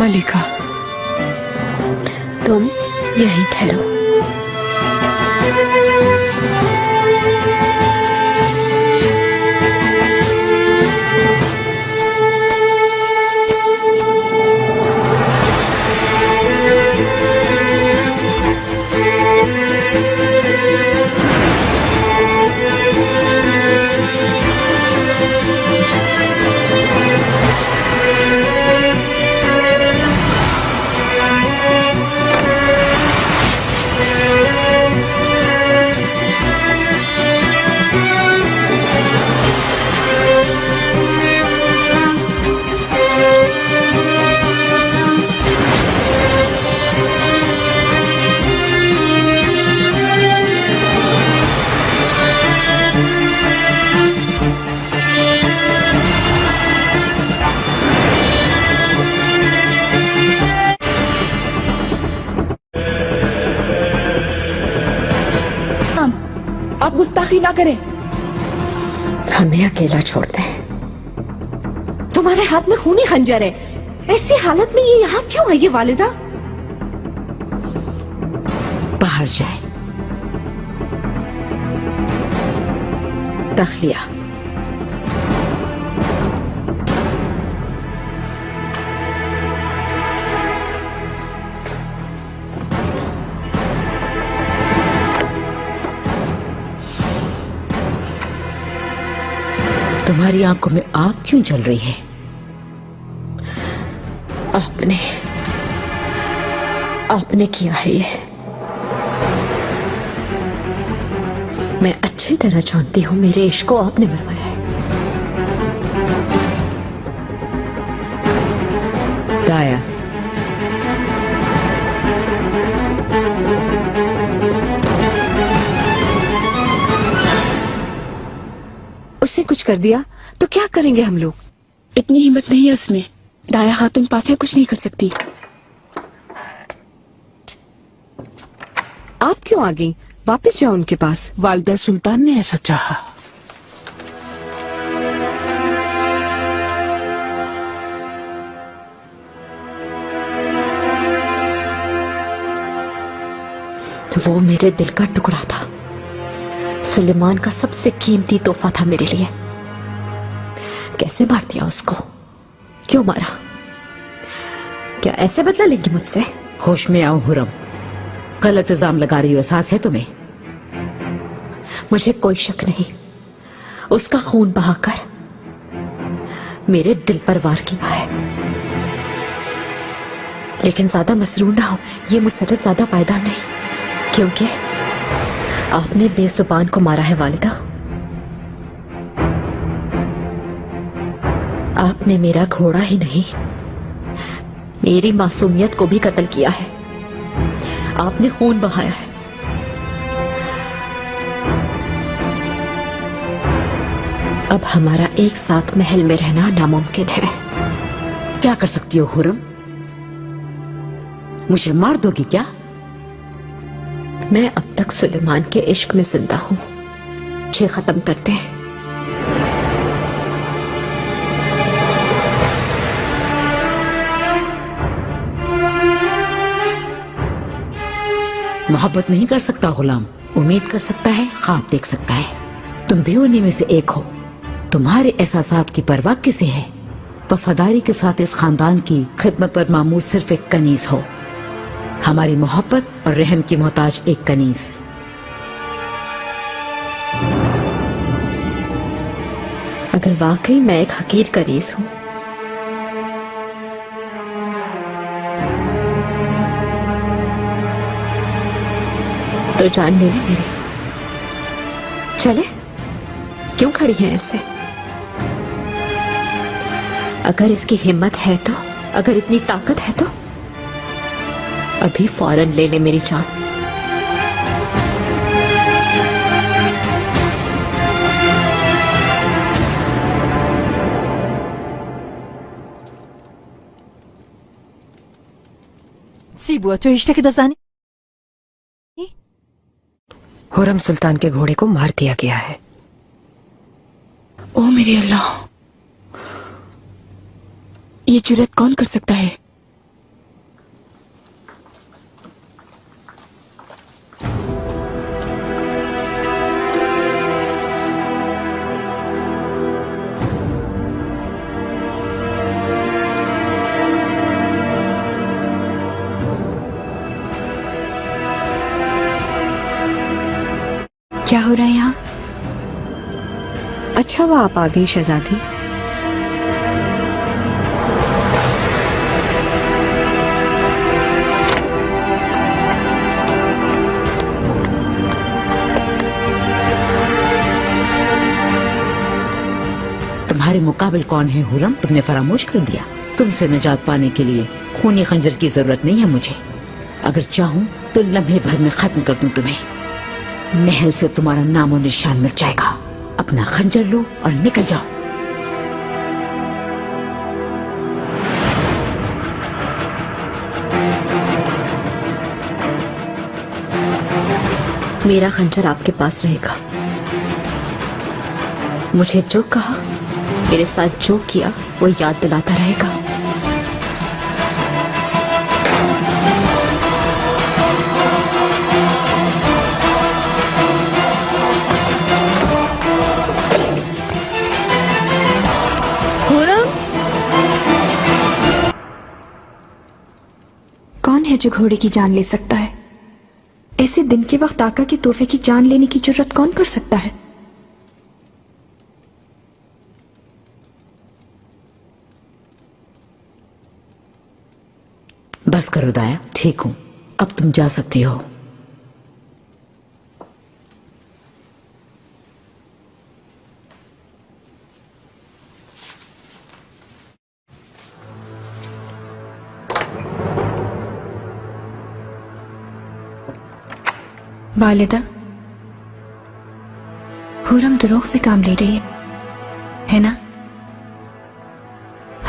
मलिका, तुम यहीं ठहरो। आप गुस्ताखी ना करें। हमें अकेला छोड़ दे। तुम्हारे हाथ में खूनी खंजर है, ऐसी हालत में ये यहाँ क्यों आई है वालिदा? बाहर जाए। तखलिया। तुम्हारी आंखों में आग क्यों जल रही है? आपने किया है ये। मैं अच्छी तरह जानती हूँ मेरे इश्क को आपने मरवाया है। दाया, उसने कुछ कर दिया तो क्या करेंगे हम लोग? इतनी हिम्मत नहीं है उसमें। दाया खातून पास है, कुछ नहीं कर सकती। आप क्यों आ गई? वापस जाओ उनके पास। वालिदा सुल्तान ने ऐसा चाहा। वो मेरे दिल का टुकड़ा था, सुलेमान का सबसे कीमती तोहफा था मेरे लिए। कैसे मार दिया उसको? क्यों मारा? क्या ऐसे बदला लेंगी मुझसे? होश में आओ हुरम, गलत इल्जाम लगा रही हो, एहसास है तुम्हें? मुझे कोई शक नहीं, उसका खून बहाकर मेरे दिल पर वार किया है। लेकिन ज्यादा मसरूर ना हो, ये मुझसे ज्यादा पायदार नहीं, क्योंकि आपने बेजुबान को मारा है वालिदा। आपने मेरा घोड़ा ही नहीं, मेरी मासूमियत को भी कत्ल किया है। आपने खून बहाया है। अब हमारा एक साथ महल में रहना नामुमकिन है। क्या कर सकती हो हुरम? मुझे मार दोगी क्या? मैं अब तक सुलेमान के इश्क में जिंदा हूं। मुझे खत्म करते हैं। मोहब्बत नहीं कर सकता गुलाम, उम्मीद कर सकता है, ख्वाब देख सकता है। तुम भी उन्हीं में से एक हो। तुम्हारे एहसासात की परवाह किसे है? वफादारी के साथ इस खानदान की खिदमत पर मामूर सिर्फ एक कनीज हो। हमारी मोहब्बत और रहम की मोहताज एक कनीज। अगर वाकई मैं एक हकीर कनीज हूं, तो जान ले मेरी। चले, क्यों खड़ी हैं ऐसे? अगर इसकी हिम्मत है तो, अगर इतनी ताकत है तो अभी फौरन ले ले मेरी जान। Sibu, tu ești cât de zani? हुरम सुल्तान के घोड़े को मार दिया गया है। ओ मेरे अल्लाह, ये जुर्रत कौन कर सकता है? हो रहा है यहाँ? अच्छा हुआ आप आ गई शहजादी। तुम्हारे मुकाबिल कौन है हुरम? तुमने फरामोश कर दिया। तुमसे निजात पाने के लिए खूनी खंजर की जरूरत नहीं है मुझे। अगर चाहूं तो लम्हे भर में खत्म कर दूं तुम्हें। महल से तुम्हारा नामो निशान मिट जाएगा। अपना खंजर लो और निकल जाओ। मेरा खंजर आपके पास रहेगा। मुझे जो कहा, मेरे साथ जो किया, वो याद दिलाता रहेगा। कौन है जो घोड़े की जान ले सकता है? ऐसे दिन के वक्त आका के तोहफे की जान लेने की जुर्रत कौन कर सकता है? बस करो दाया, ठीक हूं। अब तुम जा सकती हो। वालिदा, हुरम दुरूह से काम ले रही है ना?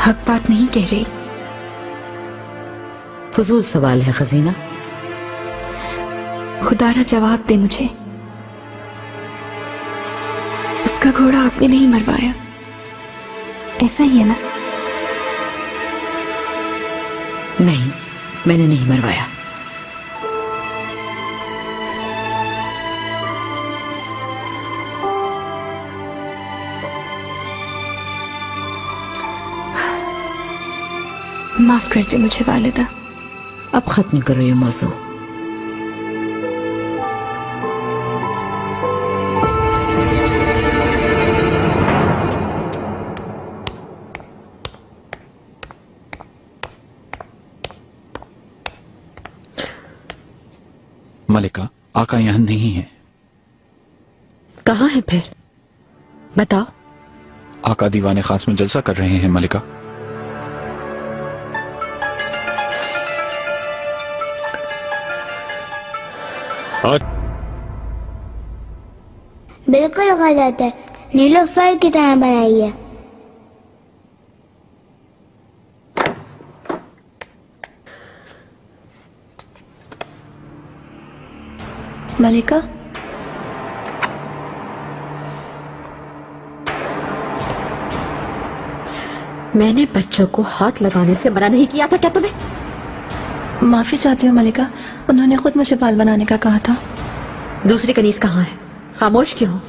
हक बात नहीं कह रही। फजूल सवाल है खजीना। खुदारा जवाब दे मुझे। उसका घोड़ा आपने नहीं मरवाया, ऐसा ही है ना? नहीं, मैंने नहीं मरवाया। माफ कर दे मुझे वालिदा। अब खत्म करो ये मौजू। मलिका, आका यहाँ नहीं है। कहाँ है फिर? बताओ। आका दीवाने खास में जलसा कर रहे हैं मलिका। बिल्कुल गलत है। नीलोफर की तरह बनाई है। मलिका, मैंने बच्चों को हाथ लगाने से मना नहीं किया था क्या तुम्हें? माफी चाहती हूँ मलिका, उन्होंने खुद मुझे बाल बनाने का कहा था। दूसरी कनीज कहाँ है? खामोश क्यों हो?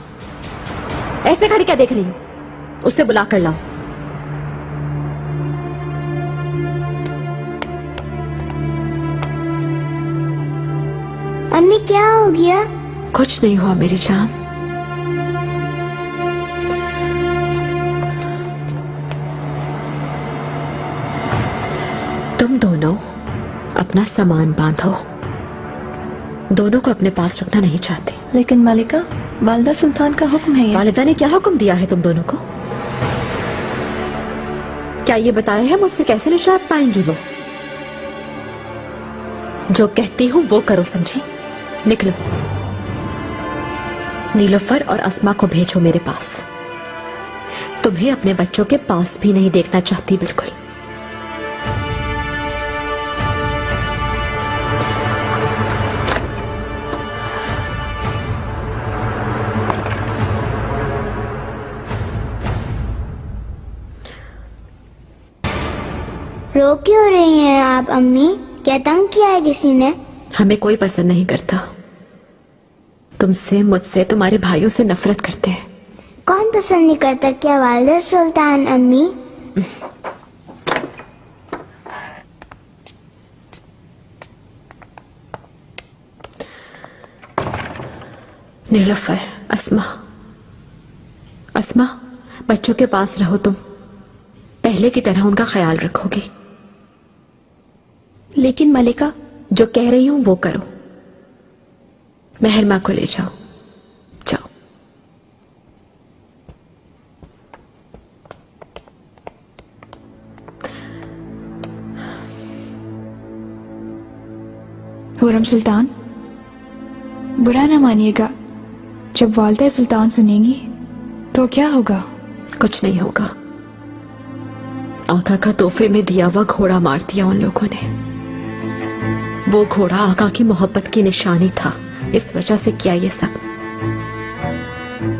ऐसे खड़ी क्या देख रही हो? उससे बुला कर लाओ। अम्मी क्या हो गया? कुछ नहीं हुआ मेरी जान। तुम दोनों अपना सामान बांधो। दोनों को अपने पास रखना नहीं चाहती। लेकिन मलिका, वालिदा सुल्तान का हुक्म है ये। वालिदा ने क्या हुक्म दिया है तुम दोनों को? क्या ये बताया है मुझसे कैसे निजात पाएंगी वो? जो कहती हूं वो करो, समझी? निकलो। नीलोफर और अस्मा को भेजो मेरे पास। तुम्हें अपने बच्चों के पास भी नहीं देखना चाहती बिल्कुल। रो क्यों रही हैं आप अम्मी? क्या तंग किया है किसी ने? हमें कोई पसंद नहीं करता। तुमसे, मुझसे, तुम्हारे भाइयों से नफरत करते हैं। कौन पसंद नहीं करता? क्या वालिदा सुल्तान अम्मी? नीलोफर, अस्मा, अस्मा, बच्चों के पास रहो तुम। पहले की तरह उनका ख्याल रखोगी। लेकिन मलिका, जो कह रही हूं वो करो। मेहर मां को ले जाओ, जाओ। खुर्रम सुल्तान, बुरा ना मानिएगा, जब वालिदा सुल्तान सुनेंगी तो क्या होगा? कुछ नहीं होगा। आका का तोहफे में दिया हुआ घोड़ा मार दिया उन लोगों ने। वो घोड़ा आका की मोहब्बत की निशानी था, इस वजह से किया ये सब।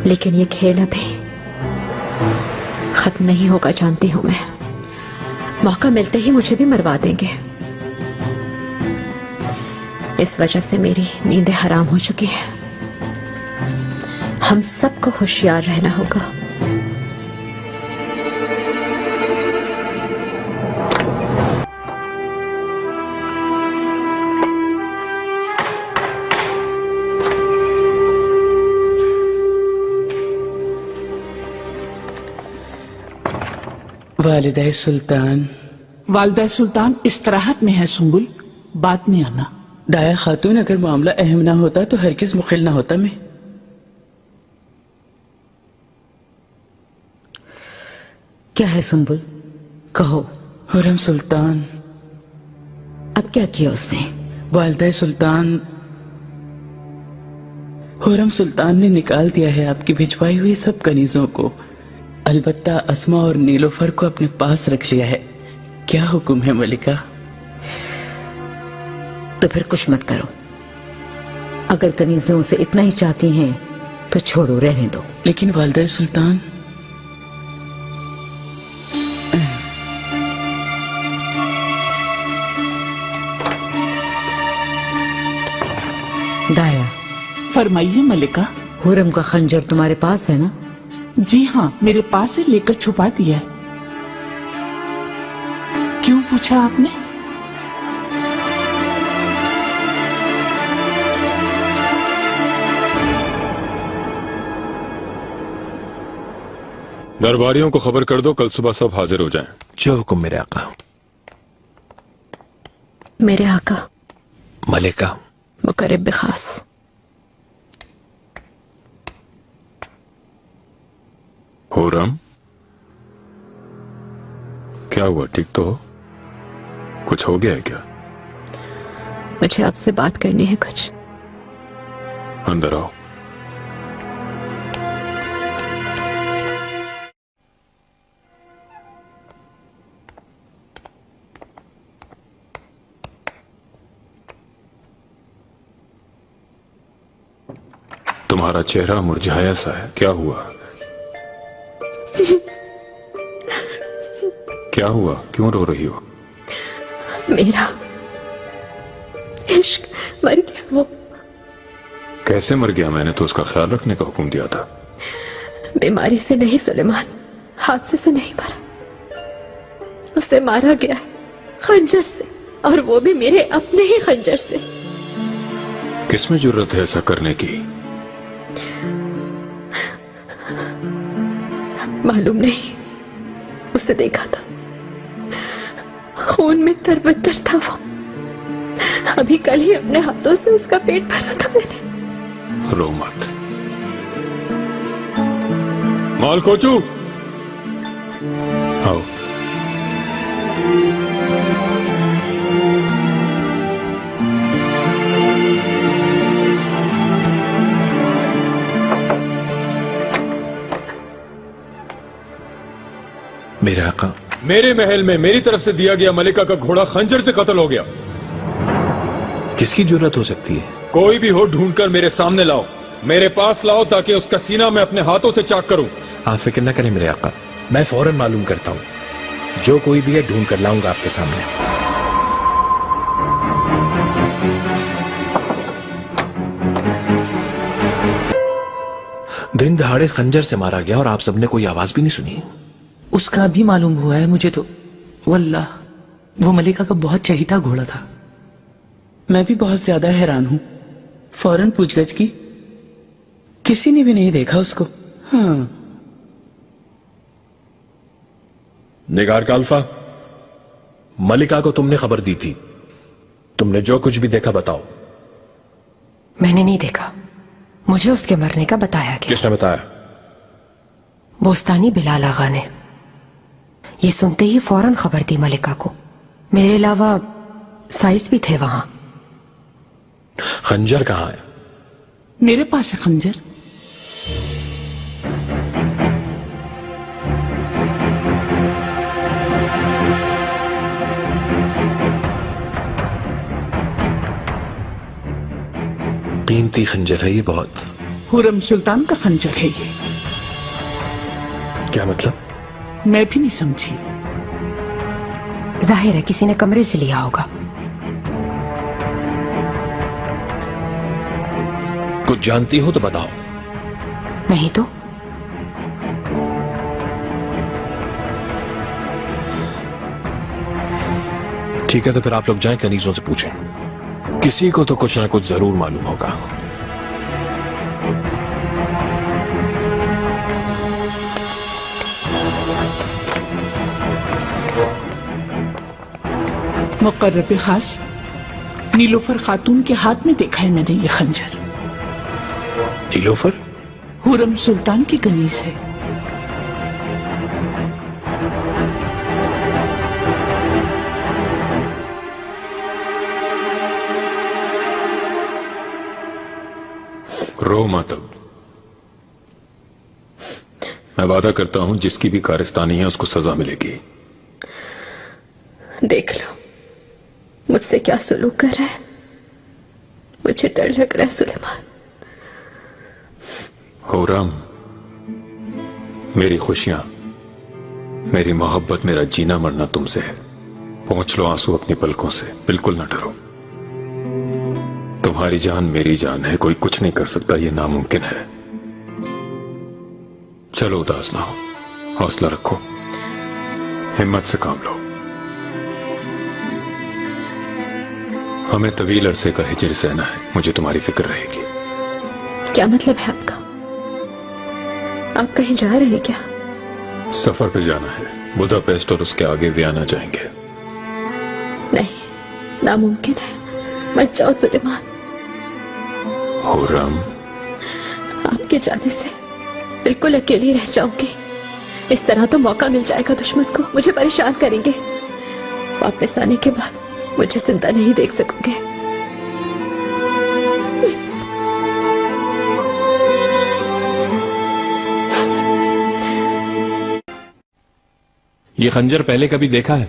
लेकिन ये खेल अभी खत्म नहीं होगा, जानती हूं मैं। मौका मिलते ही मुझे भी मरवा देंगे। इस वजह से मेरी नींदें हराम हो चुकी हैं। हम सबको होशियार रहना होगा। वालिदा सुल्तान। वालिदा सुल्तान इस्तराहत में है सुम्बुल, बात में आना। दाया खातून, अगर मामला अहम ना होता तो हरगिज मुखिल ना होता मैं। क्या है सुम्बुल, कहो। खुर्रम सुल्तान। अब क्या किया उसने? वालिदा सुल्तान, खुर्रम सुल्तान ने निकाल दिया है आपकी भिजवाई हुई सब कनीजों को। अलबत्ता अस्मा और नीलोफर को अपने पास रख लिया है। क्या हुक्म है मलिका? तो फिर कुछ मत करो। अगर कनीज़ों से इतना ही चाहती हैं तो छोड़ो, रहने दो। लेकिन वालिदा सुल्तान, दाया। फरमाइए मलिका। हुरम का खंजर तुम्हारे पास है ना? जी हाँ, मेरे पास है, लेकर छुपा दिया है। क्यों पूछा आपने? दरबारियों को खबर कर दो, कल सुबह सब हाजिर हो जाएं। जो हुक्म मेरे आका। मेरे आका मलिका। मुकर्रब खास। हुर्रम, क्या हुआ? ठीक तो हो? कुछ हो गया है क्या? मुझे आपसे बात करनी है कुछ। अंदर आओ। तुम्हारा चेहरा मुरझाया सा है, क्या हुआ? क्या हुआ? क्यों रो रही हो? मेरा इश्क मर गया। वो कैसे मर गया? मैंने तो उसका ख्याल रखने का हुक्म दिया था। बीमारी से नहीं सुलेमान, हादसे से नहीं मरा। उसे मारा गया है खंजर से, और वो भी मेरे अपने ही खंजर से। किसमें जुर्रत है ऐसा करने की? मालूम नहीं, उसे देखा था, खून में तरबतर था वो। अभी कल ही अपने हाथों से उसका पेट भरा था मैंने। रो मत। मालकोचू, आओ। मेरे आका। मेरे महल में मेरी तरफ से दिया गया मलिका का घोड़ा खंजर से कत्ल हो गया। किसकी जरूरत हो सकती है? कोई भी हो, ढूंढकर मेरे सामने लाओ, मेरे पास लाओ, ताकि उसका सीना मैं अपने हाथों से चाक करूं। आप फिक्र न करें मेरे आका, मैं फौरन मालूम करता हूं। जो कोई भी है ढूंढ कर लाऊंगा आपके सामने। दिन दहाड़े खंजर से मारा गया और आप सबने कोई आवाज भी नहीं सुनी। उसका भी मालूम हुआ है मुझे तो। वल्लाह, वो मलिका का बहुत चहीता घोड़ा था। मैं भी बहुत ज्यादा हैरान हूं। फौरन पूछगछ की किसी ने भी नहीं देखा उसको। हाँ। निगार का अल्फा, मलिका को तुमने खबर दी थी। तुमने जो कुछ भी देखा बताओ। मैंने नहीं देखा, मुझे उसके मरने का बताया गया। किसने बताया? बोस्तानी बिलाल आगा ने। ये सुनते ही फौरन खबर दी मलिका को। मेरे अलावा साइस भी थे वहां। खंजर कहाँ है? मेरे पास है खंजर। कीमती खंजर है ये बहुत। हुरम सुल्तान का खंजर है ये। क्या मतलब? मैं भी नहीं समझी। जाहिर है किसी ने कमरे से लिया होगा। कुछ जानती हो तो बताओ। नहीं तो ठीक है, तो फिर आप लोग जाएं, कनीजों से पूछें। किसी को तो कुछ ना कुछ जरूर मालूम होगा। मुकर्रब खास नीलोफर खातून के हाथ में देखा है मैंने ये खंजर। नीलोफर? हुरम सुल्तान की कनीज है। रो मत अब। मैं वादा करता हूं जिसकी भी कारस्तानी है उसको सजा मिलेगी। देख लो मुझसे क्या सुलूक कर रहा है। मुझे डर लग रहा है सुलेमान। हुरम, मेरी खुशियां, मेरी मोहब्बत, मेरा जीना मरना तुमसे है। पोंछ लो आंसू अपनी पलकों से। बिल्कुल ना डरो। तुम्हारी जान मेरी जान है, कोई कुछ नहीं कर सकता, ये नामुमकिन है। चलो उदास ना हो, हौसला रखो, हिम्मत से काम लो। हमें तवील अरसे का हिजर सहना है, मुझे तुम्हारी फिक्र रहेगी। क्या मतलब है आपका? आप कहीं जा रहे हैं क्या? सफर पे जाना है, बुदापेस्ट और उसके आगे वियना जाएंगे। नहीं, नामुमकिन है। मत जाओ सुलेमान। हुरम, आपके जाने से बिल्कुल अकेली रह जाऊंगी। इस तरह तो मौका मिल जाएगा दुश्मन को, मुझे परेशान करेंगे। वापस आने के बाद मुझे जिंदा नहीं देख सकोगे। ये खंजर पहले कभी देखा है?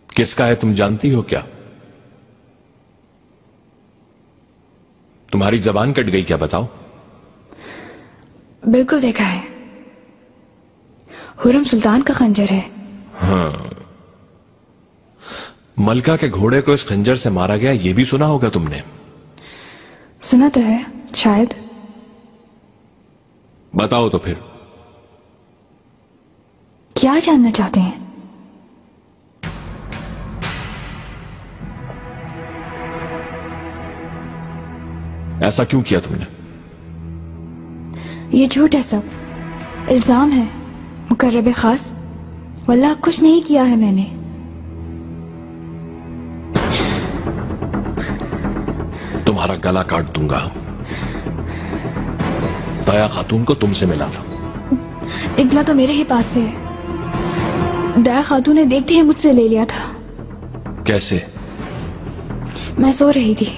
किसका है तुम जानती हो क्या? तुम्हारी जबान कट गई क्या? बताओ। बिल्कुल देखा है, हुरम सुल्तान का खंजर है। हाँ, मलका के घोड़े को इस खंजर से मारा गया, यह भी सुना होगा तुमने। सुना तो है, शायद। बताओ तो फिर। क्या जानना चाहते हैं? ऐसा क्यों किया तुमने? ये झूठ है सब, इल्जाम है मुकर्रब खास। वल्लाह कुछ नहीं किया है मैंने। तुम्हारा गला काट दूंगा। दया खातून को तुमसे मिला था। इगला तो मेरे ही पास से है। दया खातून ने देखते ही मुझसे ले लिया था। कैसे? मैं सो रही थी।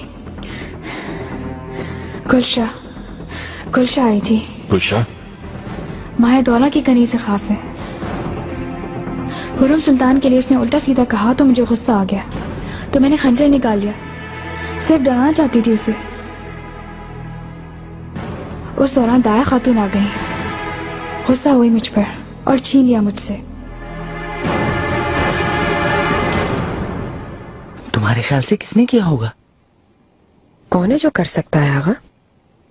गुलशा आई थी। गुलशा? माहे दौरा की कनी से खास है। हुरम सुल्तान के लिए उसने उल्टा सीधा कहा तो मुझे गुस्सा आ गया, तो मैंने खंजर निकाल लिया। सिर्फ डराना चाहती थी उसे। उस दौरान दाया खातून आ गई, गुस्सा हुई मुझ पर और छीन लिया मुझसे। तुम्हारे ख्याल से किसने किया होगा? कौन है जो कर सकता है आगा?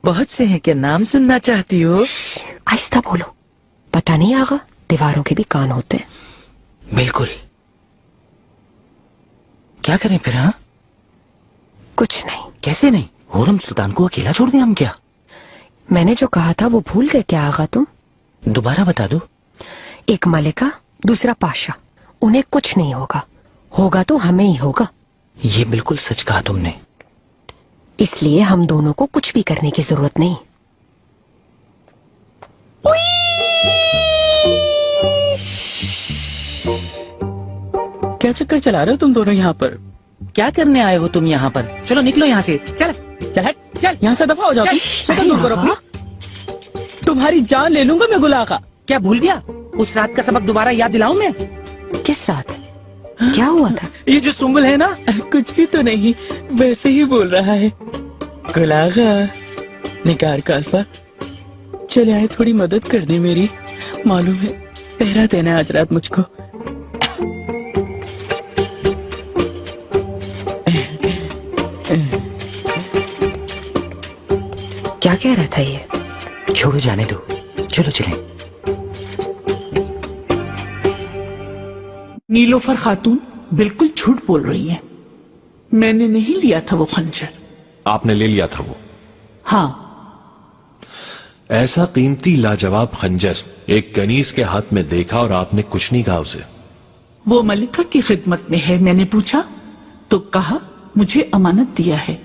बहुत से हैं, क्या नाम सुनना चाहती हो? आहिस्ता बोलो। पता नहीं आगा, दीवारों के भी कान होते हैं। बिल्कुल। क्या करें फिर? हाँ, कुछ नहीं। कैसे नहीं? हुरम सुल्तान को अकेला छोड़ दें हम क्या? मैंने जो कहा था वो भूल गए क्या आगा तुम? दोबारा बता दो। एक मलिका, दूसरा पाशा। उन्हें कुछ नहीं होगा, होगा तो हमें ही होगा। ये बिल्कुल सच कहा तुमने। इसलिए हम दोनों को कुछ भी करने की जरूरत नहीं। क्या चक्कर चला रहे हो तुम दोनों यहाँ पर? क्या करने आए हो तुम यहाँ पर? चलो निकलो यहाँ से। चल चल हट, चल यहाँ से दफा हो जाओ। शक्ल दूर करो अपनी। तुम्हारी जान ले लूंगा मैं गुलाह का। क्या भूल गया? उस रात का सबक दोबारा याद दिलाऊं मैं? किस रात? क्या हुआ था? ये जो सुम्बुल है ना, कुछ भी तो नहीं, वैसे ही बोल रहा है। गुलागा, निगार का अल्फा, चले आए थोड़ी मदद कर दे मेरी। मालूम है पहरा देना आज रात मुझको। क्या कह रहा था ये? छोड़ो, जाने दो, चलो चलें। नीलोफर खातून बिल्कुल झूठ बोल रही हैं। मैंने नहीं लिया था वो खंजर। आपने ले लिया था वो? हाँ। ऐसा कीमती लाजवाब खंजर एक कनीज के हाथ में देखा और आपने कुछ नहीं कहा उसे? वो मलिका की खिदमत में है। मैंने पूछा तो कहा मुझे अमानत दिया है।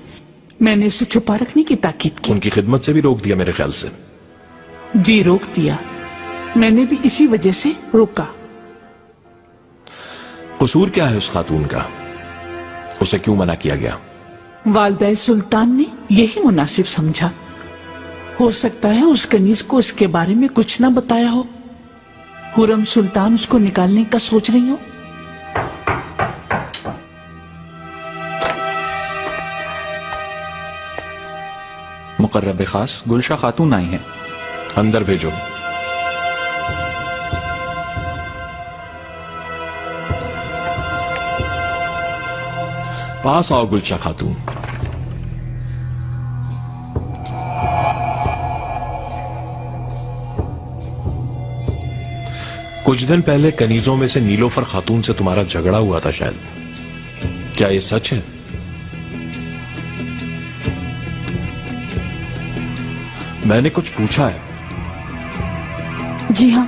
मैंने इसे छुपा रखने की ताकीद की। उनकी खिदमत से भी रोक दिया मेरे ख्याल से। जी रोक दिया। मैंने भी इसी वजह से रोका। कसूर क्या है उस खातून का? उसे क्यों मना किया गया? वालदा सुल्तान ने यही मुनासिब समझा। हो सकता है उस कनीज को इसके बारे में कुछ ना बताया हो। हुरम सुल्तान उसको निकालने का सोच रही हो। मुकर्रब खास गुलशा खातून आई हैं। अंदर भेजो। पास आओ गुलशा खातून। कुछ दिन पहले कनीजों में से नीलोफर खातून से तुम्हारा झगड़ा हुआ था शायद, क्या ये सच है? मैंने कुछ पूछा है? जी हाँ,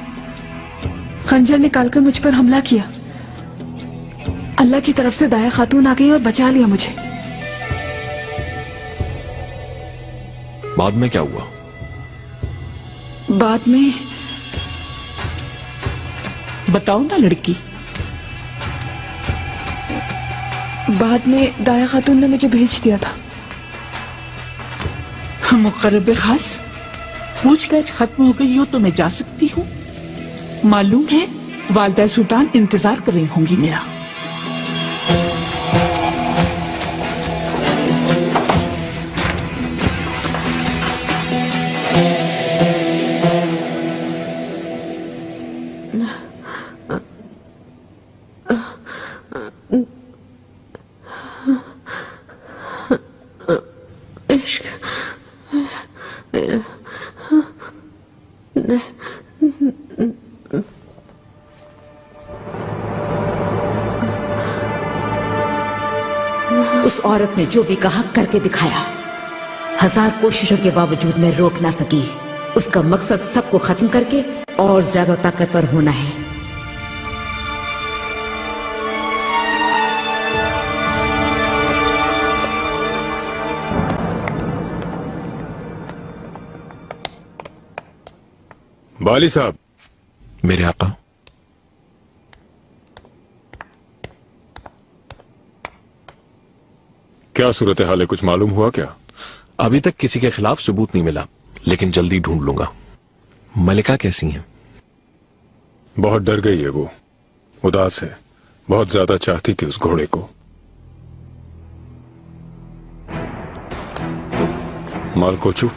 खंजर निकालकर मुझ पर हमला किया। अल्लाह की तरफ से दाया खातून आ गई और बचा लिया मुझे। बाद में क्या हुआ? बाद में बताओ ना लड़की। बाद में दाया खातून ने मुझे भेज दिया था। मुकर्रब खास, पूछताछ खत्म हो गई हो तो मैं जा सकती हूँ? मालूम है वालदा सुल्तान इंतजार कर रही होंगी मेरा। उस औरत ने जो भी कहा करके दिखाया। 1000 कोशिशों के बावजूद मैं रोक ना सकी। उसका मकसद सबको खत्म करके और ज्यादा ताकतवर होना है। बाली साहब। मेरे आका। क्या सूरत हाल है, कुछ मालूम हुआ क्या? अभी तक किसी के खिलाफ सबूत नहीं मिला, लेकिन जल्दी ढूंढ लूंगा। मलिका कैसी है? बहुत डर गई है वो, उदास है, बहुत ज्यादा चाहती थी उस घोड़े को। मालकोचू,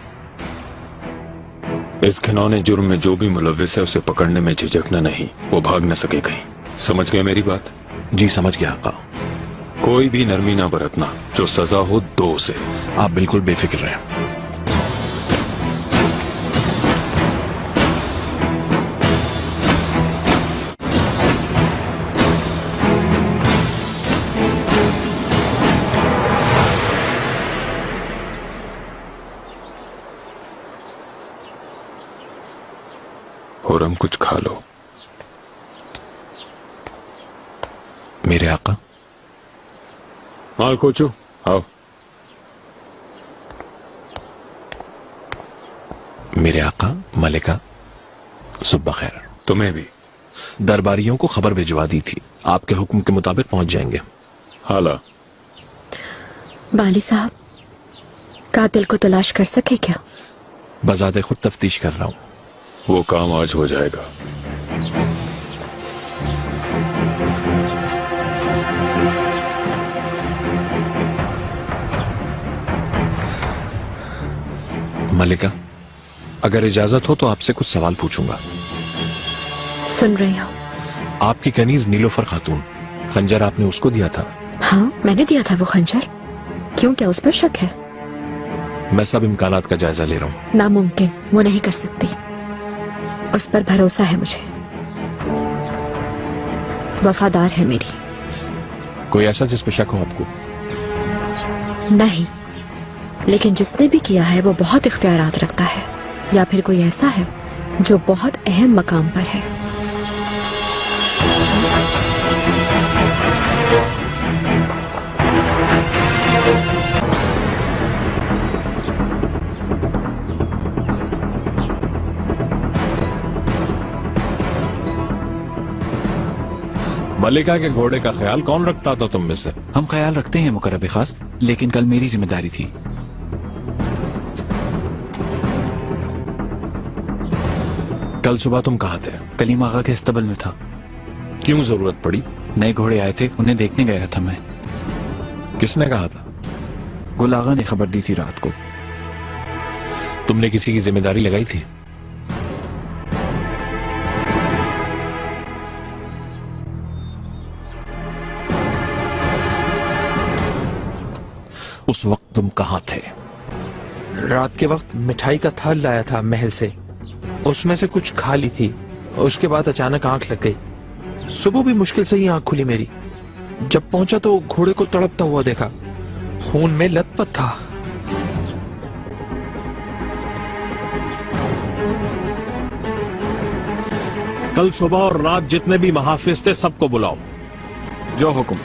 इस घिनौने जुर्म में जो भी मुलव्विस है उसे पकड़ने में झिझकना नहीं, वो भाग न सके कहीं। समझ गए मेरी बात? जी समझ गया आका। कोई भी नरमी ना बरतना, जो सजा हो दो उसे। आप बिल्कुल बेफिक्र रहें। खुरम कुछ खा लो। मेरे आका। माल कोचू आओ। मेरे आका मलिका सुबह खैर। तुम्हें भी। दरबारियों को खबर भिजवा दी थी, आपके हुक्म के मुताबिक पहुंच जाएंगे। हाला बाली साहब, कातिल को तलाश कर सके क्या? बजाते खुद तफ्तीश कर रहा हूं। वो काम आज हो जाएगा। मलिका, अगर इजाजत हो तो आपसे कुछ सवाल पूछूंगा। सुन रही हूँ। आपकी कनीज नीलोफर खातून, खंजर आपने उसको दिया था? हाँ, मैंने दिया था वो खंजर। क्यों, क्या उस पर शक है? मैं सब इम्कानात का जायजा ले रहा हूँ। नामुमकिन, वो नहीं कर सकती। उस पर भरोसा है मुझे, वफादार है मेरी। कोई ऐसा जिस पे शक हो आपको? नहीं, लेकिन जिसने भी किया है वो बहुत इख्तियारात रखता है, या फिर कोई ऐसा है जो बहुत अहम मकाम पर है। मलिका के घोड़े का ख्याल कौन रखता था तुम में से? हम ख्याल रखते हैं मुकर्रब खास, लेकिन कल मेरी जिम्मेदारी थी। कल सुबह तुम कहाँ थे? कलीम आगा के इस्तबल में था। क्यों जरूरत पड़ी? नए घोड़े आए थे, उन्हें देखने गया था मैं। किसने कहा था? गुल आगा ने खबर दी थी रात को। तुमने किसी की जिम्मेदारी लगाई थी? उस वक्त तुम कहाँ थे? रात के वक्त मिठाई का थल लाया था महल से, उसमें से कुछ खा ली थी। उसके बाद अचानक आंख लग गई। सुबह भी मुश्किल से ही आंख खुली मेरी। जब पहुंचा तो घोड़े को तड़पता हुआ देखा, खून में लथपथ था। कल सुबह और रात जितने भी महाफिज थे सबको बुलाओ। जो हुक्म।